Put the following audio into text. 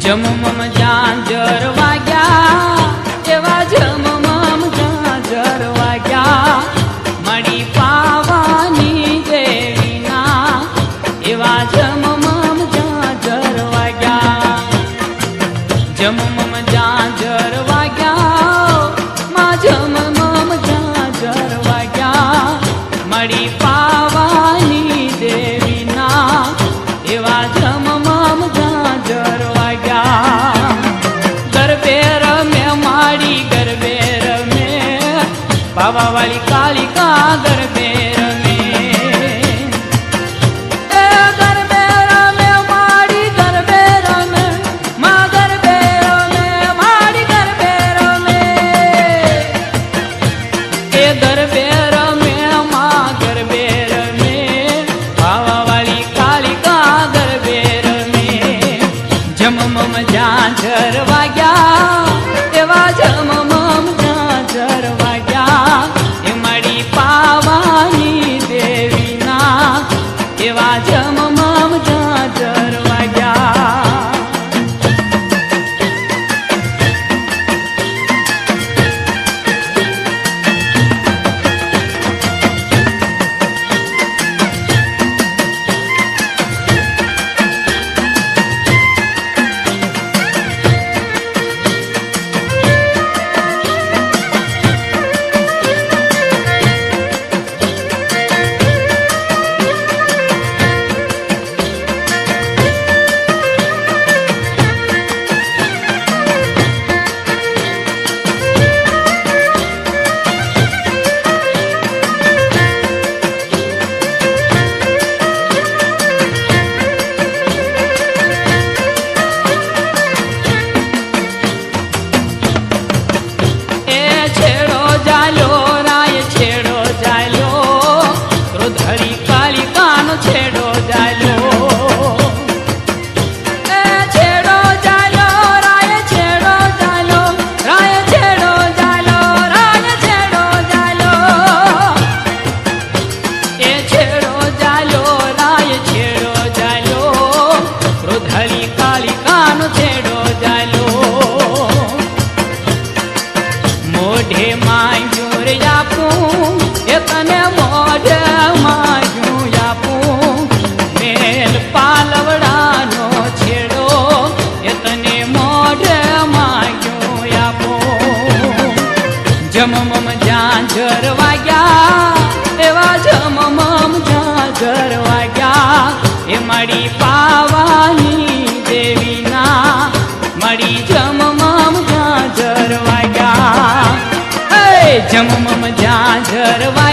જમમમ ઝાંઝર વાગ્યા એવા જમમમ ઝાંઝર વાગ્યા મળી પાવાની દેવીના એવા જમમમ ઝાંઝર વાગ્યા જમમમ ઝાંઝર વાગ્યા માં જમમમ ઝાંઝર વાગ્યા મળી પાવાની દેવીના એવા જમમમ ઝાંઝર વાગ્યા ગરબે રમે માડી ગરબે રમે બાવાવાળી કાલિકા ગરબે રમે ગરબે રમે માડી ગરબે રમે માં ગરબે રમે માડી ગરબે રમે ગરબે રમે માં ગરબે રમે બાવાવાળી કાલિકા ગરબે રમે જમમમ ઝાંઝર વાગ્યા એવા જમમમ ઝાંઝર વાગ્યા એ મળી પાવાની દેવીના એવા જમમમ ઝાંઝર વાગ્યા છેડો જાલ્યો છેડો જાલ્યો રાય છેડો જાલ્યો રાય છેડો જાલ્યો રાય છેડો જાલ્યો છેડો જાલ્યો રાય છેડો જાલ્યો ક્રોધળી કાલિકાનો છેડો જાલ્યો મોઢે માંગ્યું રે આપું એ તને મોઢે માંગ્યું પાલવડાનો છેડો એ તને મોઢે માંગ્યો આપો જમમમ ઝાંઝર વાગ્યા એવા જમમમ ઝાંઝર વાગ્યા એ મળી પાવાની દેવીના મળી જમમમ ઝાંઝર વાગ્યા જમમમ ઝાંઝર વાગ્યા